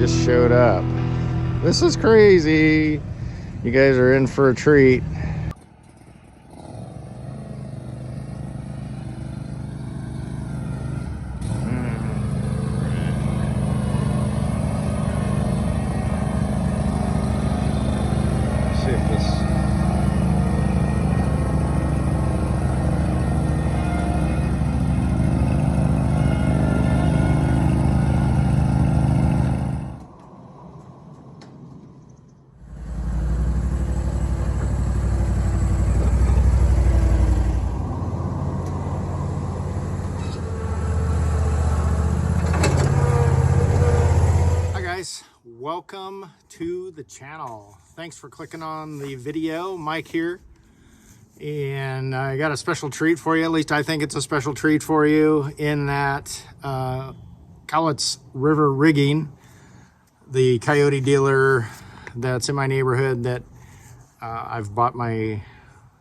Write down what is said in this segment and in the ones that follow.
just showed up. This is crazy. You guys are in for a treat. See if this... Welcome to the channel. Thanks for clicking on the video. Mike here, and I got a special treat for you. At least I think it's a special treat for you, in that Cowlitz River Rigging, the Kioti dealer that's in my neighborhood that I've bought my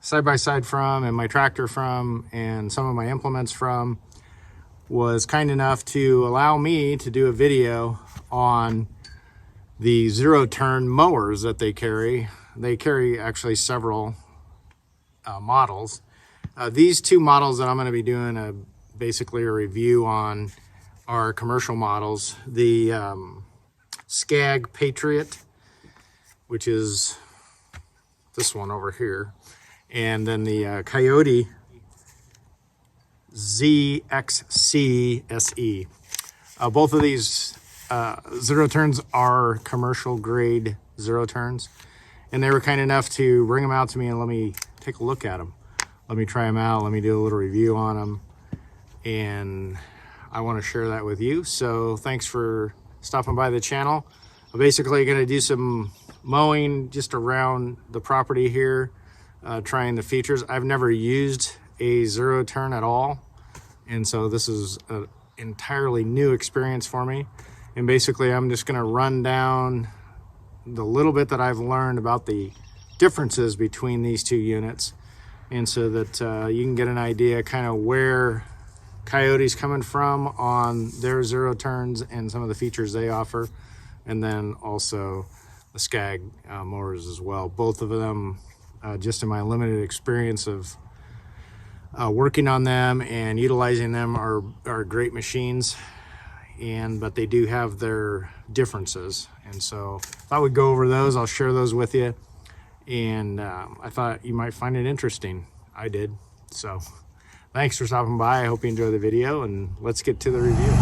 side-by-side from and my tractor from and some of my implements from, was kind enough to allow me to do a video on the zero-turn mowers that they carry. They carry actually several models. These two models that I'm going to be doing basically a review on are commercial models. The Scag Patriot, which is this one over here, and then the Kioti ZXC SE. Both of these zero turns are commercial grade zero turns, and they were kind enough to bring them out to me and let me take a look at them. Let me try them out. Let me do a little review on them, and I want to share that with you. So thanks for stopping by the channel. I'm basically going to do some mowing just around the property here, trying the features. I've never used a zero turn at all, and so this is an entirely new experience for me. And basically I'm just going to run down the little bit that I've learned about the differences between these two units, and so that you can get an idea kind of where Kioti's coming from on their zero turns and some of the features they offer, and then also the Scag mowers as well. Both of them, just in my limited experience of working on them and utilizing them, are great machines. But they do have their differences, and so I thought we'd go over those. I'll share those with you, and I thought you might find it interesting. I did. So thanks for stopping by. I hope you enjoy the video, and let's get to the review.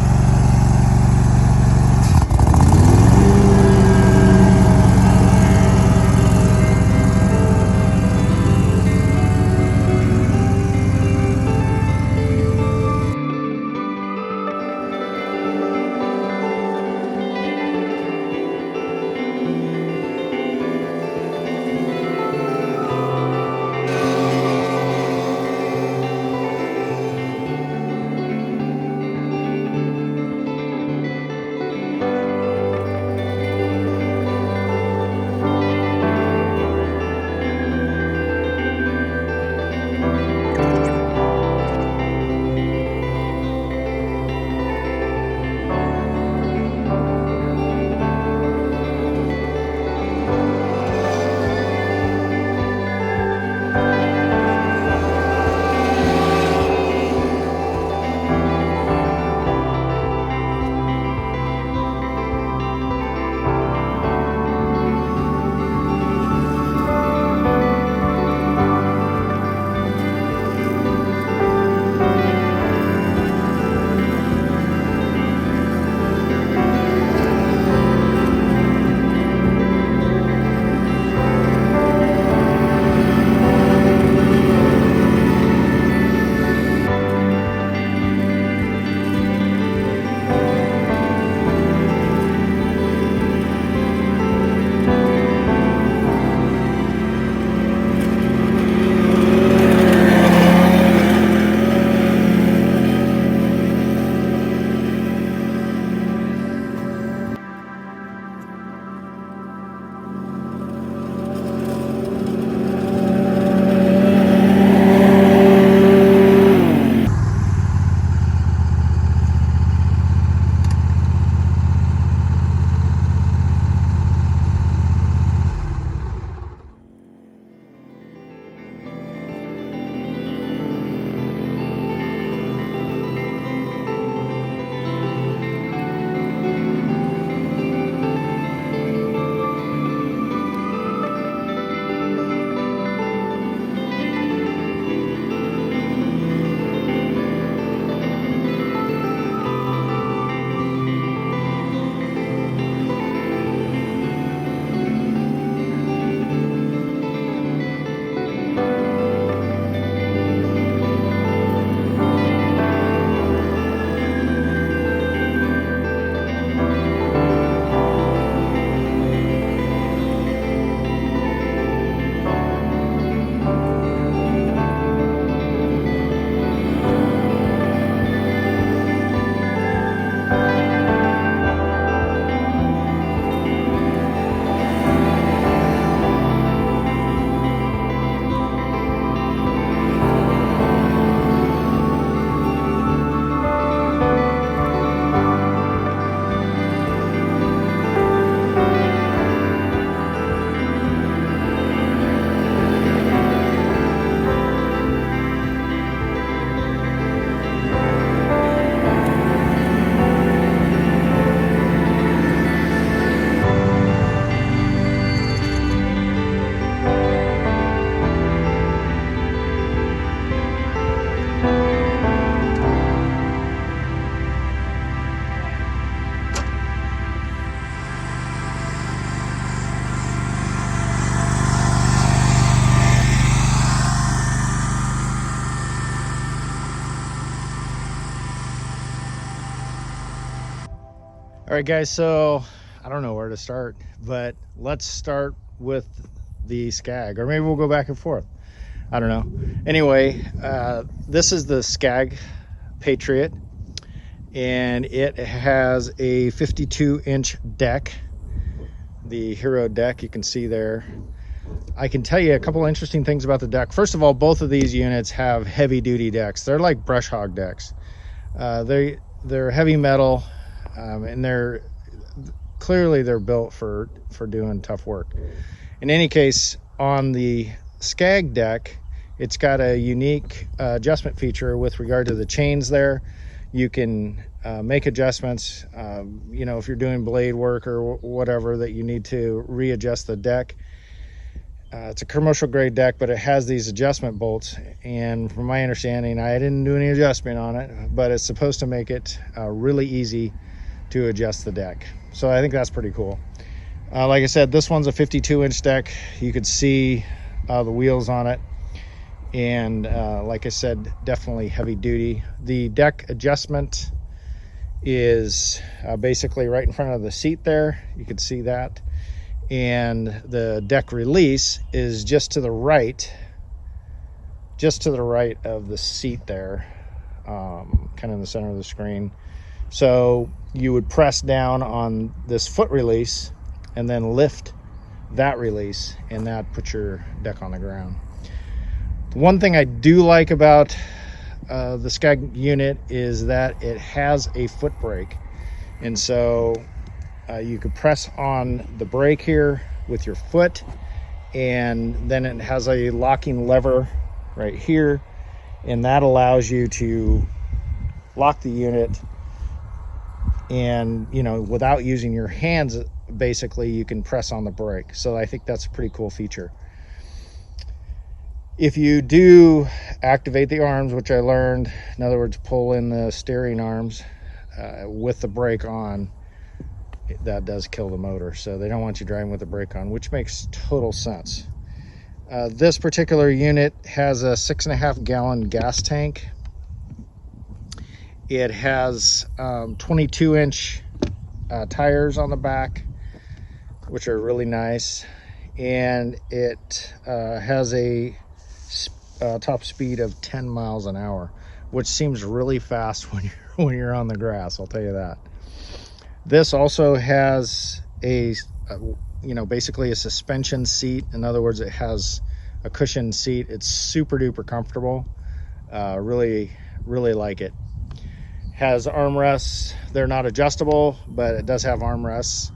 All right, guys, so I don't know where to start, but let's start with the Scag, or maybe we'll go back and forth. I don't know. Anyway, this is the Scag Patriot, and it has a 52-inch deck, the Hero deck you can see there. I can tell you a couple interesting things about the deck. First of all, both of these units have heavy-duty decks. They're like brush hog decks. They're heavy metal, and they're clearly built for doing tough work. In any case, on the Scag deck, it's got a unique adjustment feature with regard to the chains there. You can make adjustments, you know, if you're doing blade work or whatever that you need to readjust the deck. It's a commercial grade deck, but it has these adjustment bolts, and from my understanding, I didn't do any adjustment on it, but it's supposed to make it really easy to adjust the deck. So I think that's pretty cool. Like I said, this one's a 52-inch deck. You could see the wheels on it, and like I said, definitely heavy duty. The deck adjustment is basically right in front of the seat there. You can see that. And the deck release is just to the right of the seat there, kind of in the center of the screen. So you would press down on this foot release and then lift that release, and that puts your deck on the ground. The one thing I do like about the Scag unit is that it has a foot brake, and so you could press on the brake here with your foot, and then it has a locking lever right here, and that allows you to lock the unit, and you know, without using your hands, basically you can press on the brake. So I think that's a pretty cool feature. If you do activate the arms, which I learned, in other words, pull in the steering arms with the brake on, that does kill the motor. So they don't want you driving with the brake on, which makes total sense. This particular unit has a 6.5 gallon gas tank. It has 22-inch tires on the back, which are really nice, and it has a top speed of 10 miles an hour, which seems really fast when you're on the grass, I'll tell you that. This also has a you know, basically a suspension seat. In other words, it has a cushioned seat. It's super duper comfortable. Really like it. Has armrests. They're not adjustable, but it does have armrests.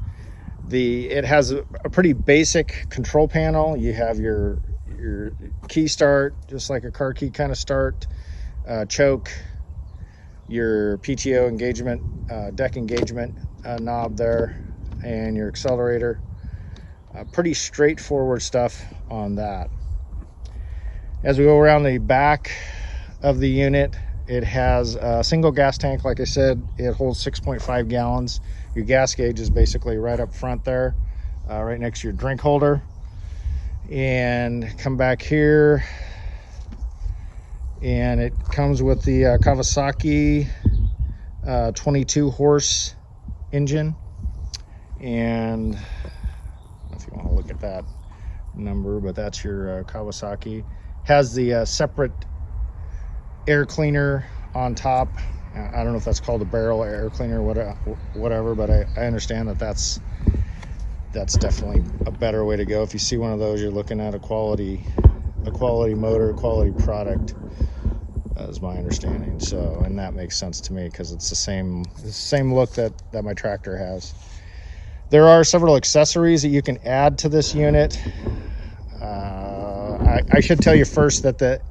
It has a pretty basic control panel. You have your key start, just like a car key kind of start, choke, your PTO engagement, deck engagement knob there, and your accelerator. Pretty straightforward stuff on that. As we go around the back of the unit, it has a single gas tank. Like I said, it holds 6.5 gallons. Your gas gauge is basically right up front there, right next to your drink holder. And come back here, and it comes with the Kawasaki 22 horse engine, and I don't know if you want to look at that number, but that's your Kawasaki. Has the separate air cleaner on top. I don't know if that's called a barrel air cleaner, whatever, but I understand that that's definitely a better way to go. If you see one of those, you're looking at a quality motor, a quality product, is my understanding. So, and that makes sense to me because it's the same look that my tractor has. There are several accessories that you can add to this unit. I should tell you first that the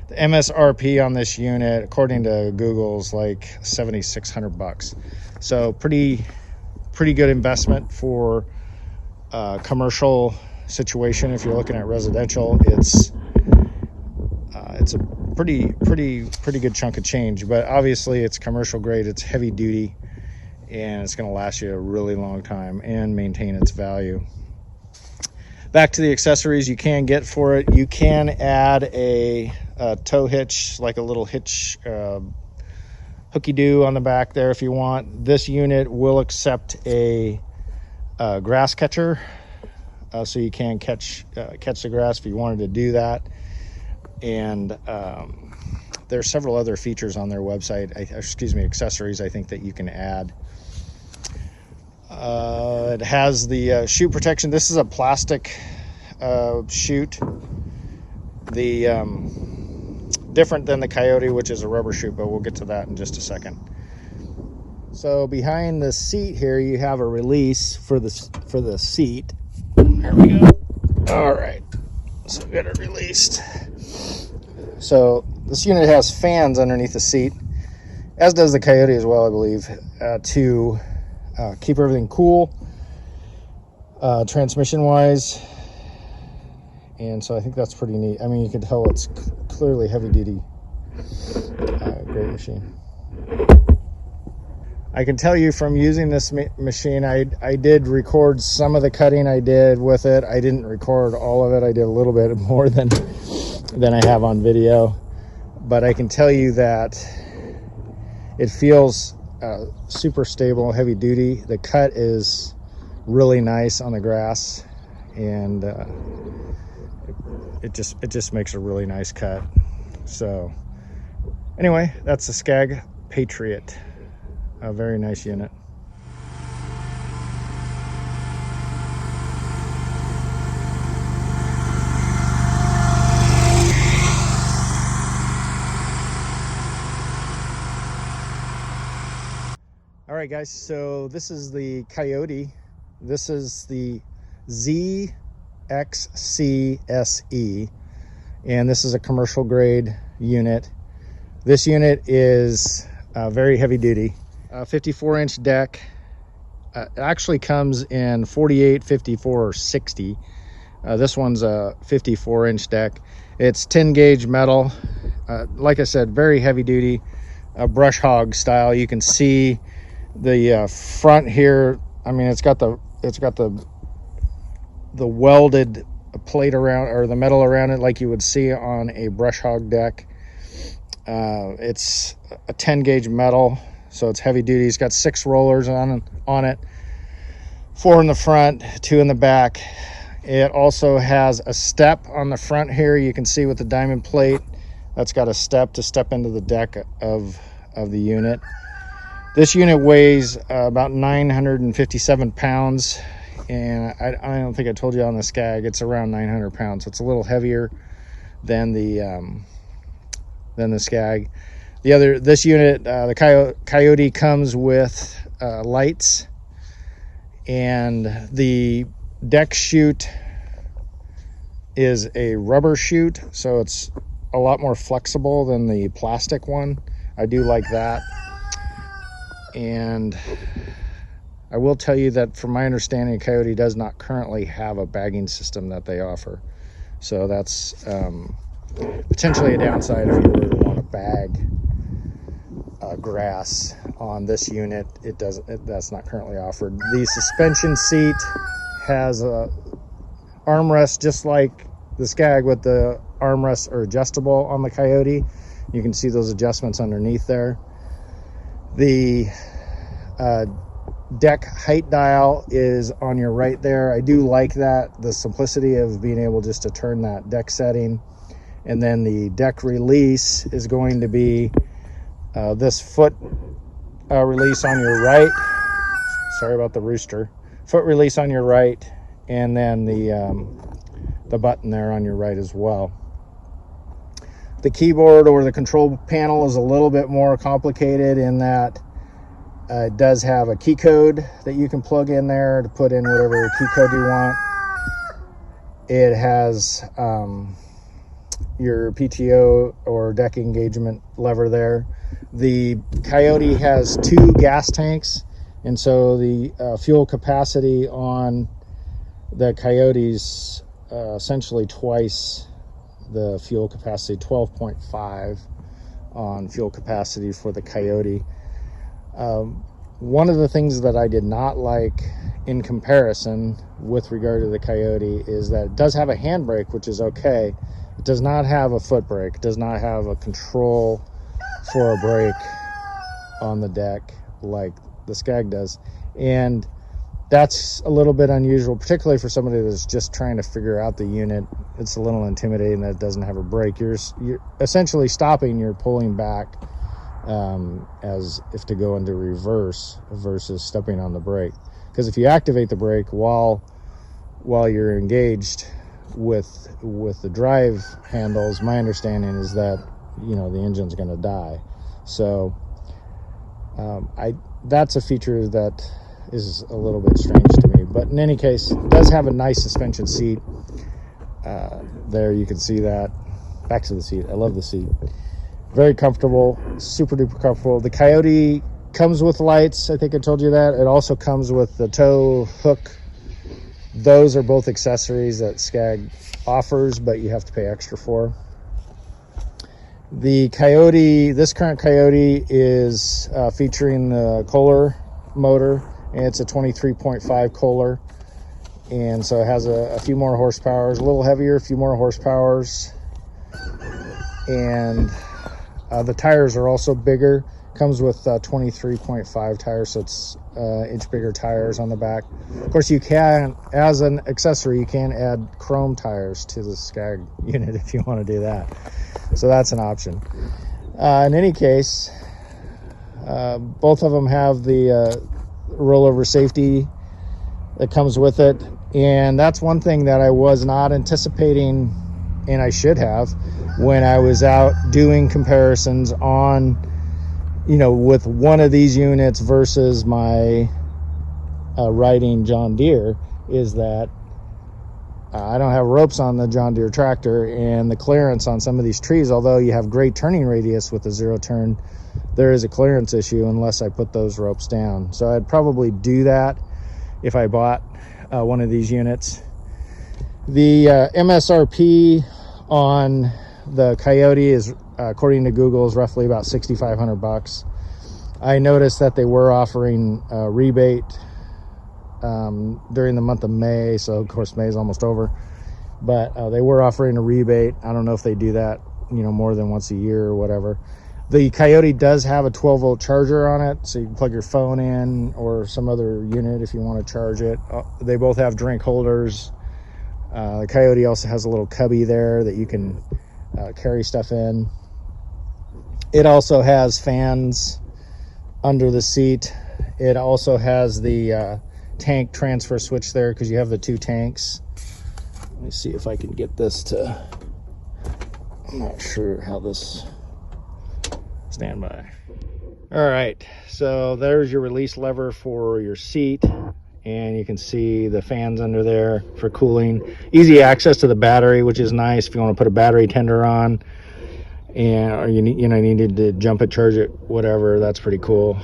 MSRP on this unit, according to Google, is like $7,600. So pretty good investment for a commercial situation. If you're looking at residential, it's a pretty good chunk of change. But obviously, it's commercial grade. It's heavy duty, and it's going to last you a really long time and maintain its value. Back to the accessories you can get for it. You can add a tow hitch, like a little hitch hooky-doo on the back there if you want. This unit will accept a grass catcher, so you can catch the grass if you wanted to do that. And there are several other features on their website, accessories I think that you can add. It has the chute protection. This is a plastic chute. Different than the Kioti, which is a rubber chute, but we'll get to that in just a second. So behind the seat here, you have a release for the seat. There we go. All right, so we got it released. So this unit has fans underneath the seat, as does the Kioti as well, I believe, to keep everything cool, transmission-wise. And so I think that's pretty neat. I mean, you can tell it's clearly heavy-duty, great machine. I can tell you from using this machine, I did record some of the cutting I did with it. I didn't record all of it. I did a little bit more than I have on video. But I can tell you that it feels super stable, heavy-duty. The cut is really nice on the grass, and it just makes a really nice cut. So anyway, that's the Scag Patriot. A very nice unit. All right, guys, so this is the Kioti. This is the ZXCSE, and this is a commercial grade unit. This unit is very heavy duty, 54-inch deck. It actually comes in 48, 54, or 60. This one's a 54-inch deck. It's 10-gauge metal. Like I said, very heavy duty, brush hog style. You can see the front here. I mean, it's got the welded plate around, or the metal around it, like you would see on a brush hog deck. It's a 10-gauge metal, so it's heavy duty. It's got 6 rollers on it, 4 in the front, 2 in the back. It also has a step on the front here. You can see with the diamond plate, that's got a step to step into the deck of the unit. This unit weighs about 957 pounds, and I don't think I told you on the Scag, it's around 900 pounds. So it's a little heavier than the Scag. This unit, the Kioti, comes with lights, and the deck chute is a rubber chute, so it's a lot more flexible than the plastic one. I do like that. And I will tell you that from my understanding, Kioti does not currently have a bagging system that they offer. So that's potentially a downside if you were to want to bag grass on this unit. That's not currently offered. The suspension seat has a armrest just like the Scag, with the armrests are adjustable on the Kioti. You can see those adjustments underneath there. The deck height dial is on your right there. I do like that, the simplicity of being able just to turn that deck setting. And then the deck release is going to be this foot release on your right. Sorry about the rooster. Foot release on your right, and then the button there on your right as well. The keyboard or the control panel is a little bit more complicated in that it does have a key code that you can plug in there to put in whatever key code you want. It has your PTO or deck engagement lever there. The Kioti has 2 gas tanks, and so the fuel capacity on the Kioti's essentially twice the fuel capacity, 12.5 on fuel capacity for the Kioti. One of the things that I did not like in comparison with regard to the Kioti is that it does have a handbrake, which is okay. It does not have a foot brake. It does not have a control for a brake on the deck like the Scag does. And that's a little bit unusual, particularly for somebody that's just trying to figure out the unit. It's a little intimidating that it doesn't have a brake. You're essentially stopping, you're pulling back as if to go into reverse versus stepping on the brake. Because if you activate the brake while you're engaged with the drive handles, my understanding is that, you know, the engine's going to die. So that's a feature that is a little bit strange to me, but in any case, it does have a nice suspension seat. There you can see that. Back to the seat. I love the seat. Very comfortable, super duper comfortable. The Kioti comes with lights. I think I told you that. It also comes with the tow hook. Those are both accessories that Scag offers, but you have to pay extra for. The Kioti, this current Kioti is featuring the Kohler motor, and it's a 23.5 Kohler, and so it has a few more horsepower, a little heavier, a few more horsepowers, and the tires are also bigger. Comes with 23.5 tires, so it's inch bigger tires on the back. Of course, you can, as an accessory, you can add chrome tires to the Scag unit if you want to do that. So that's an option. In any case, both of them have the rollover safety that comes with it, and that's one thing that I was not anticipating, and I should have, when I was out doing comparisons on, you know, with one of these units versus my riding John Deere, is that I don't have ropes on the John Deere tractor, and the clearance on some of these trees, although you have great turning radius with the zero turn, there is a clearance issue unless I put those ropes down. So I'd probably do that if I bought one of these units. The MSRP on the Kioti is, according to Google, is roughly about $6,500. I noticed that they were offering a rebate during the month of May, so of course May is almost over, but they were offering a rebate. I don't know if they do that, you know, more than once a year or whatever. The Kioti does have a 12-volt charger on it, so you can plug your phone in or some other unit if you want to charge it. They both have drink holders. The Kioti also has a little cubby there that you can carry stuff in. It also has fans under the seat. It also has the tank transfer switch there, because you have the two tanks. Let me see if I can get this to, I'm not sure how this, stand by. All right, so there's your release lever for your seat, and you can see the fans under there for cooling. Easy access to the battery, which is nice if you want to put a battery tender on, and or you needed to jump it, charge it, whatever. That's pretty cool.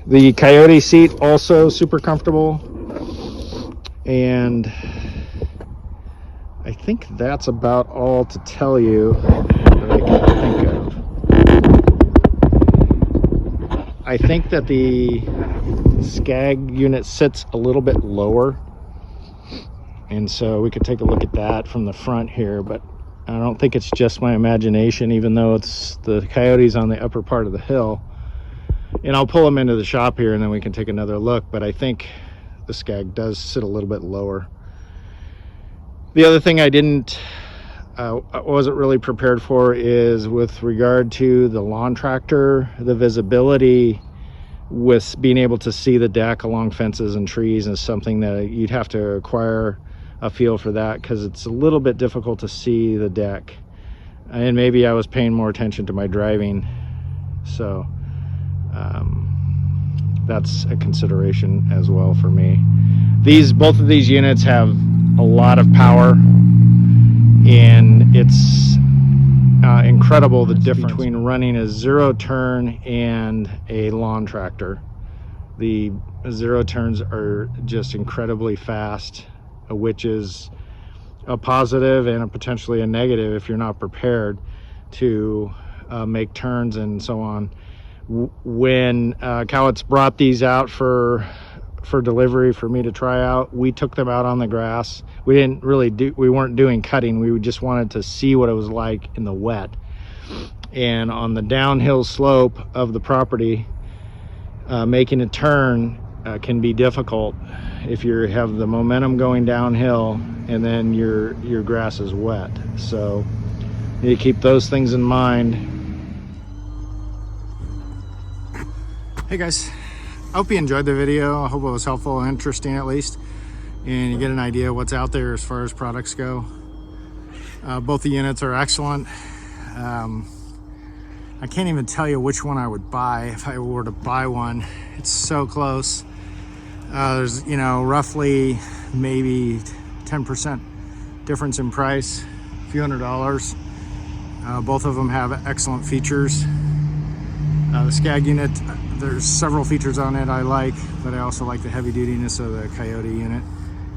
The Kioti seat also super comfortable, and I think that's about all to tell you that I can think of. I think that the Scag unit sits a little bit lower, and so we could take a look at that from the front here, but I don't think it's just my imagination, even though it's the Kioti's on the upper part of the hill. And I'll pull them into the shop here and then we can take another look, but I think the Scag does sit a little bit lower. The other thing I wasn't really prepared for is with regard to the lawn tractor, the visibility with being able to see the deck along fences and trees is something that you'd have to acquire a feel for that, because it's a little bit difficult to see the deck. And maybe I was paying more attention to my driving, so that's a consideration as well for me. Both of these units have a lot of power, and it's incredible the difference between running a zero turn and a lawn tractor. The zero turns are just incredibly fast, which is a positive and potentially a negative if you're not prepared to make turns and so on. When Kioti brought these out for delivery for me to try out, we took them out on the grass. We weren't doing cutting. We just wanted to see what it was like in the wet. And on the downhill slope of the property, making a turn can be difficult if you have the momentum going downhill and then your grass is wet. So you keep those things in mind. Hey guys, I hope you enjoyed the video. I hope it was helpful and interesting at least, and you get an idea of what's out there as far as products go. Both the units are excellent. I can't even tell you which one I would buy if I were to buy one. It's so close. There's, you know, roughly maybe 10% difference in price, a few $100s. Both of them have excellent features. The Scag unit, there's several features on it I like, but I also like the heavy dutiness of the Kioti unit,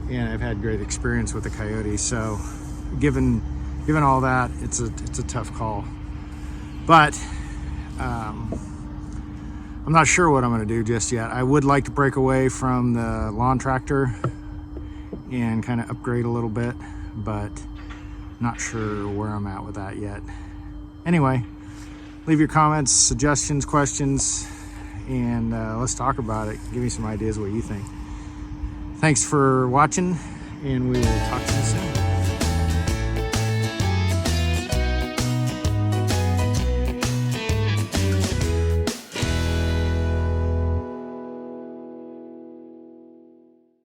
and I've had great experience with the Kioti. So given all that, it's a tough call. But I'm not sure what I'm going to do just yet. I would like to break away from the lawn tractor and kind of upgrade a little bit, but not sure where I'm at with that yet. Anyway, leave your comments, suggestions, questions, and let's talk about it. Give me some ideas what you think. Thanks for watching, and we will talk to you soon.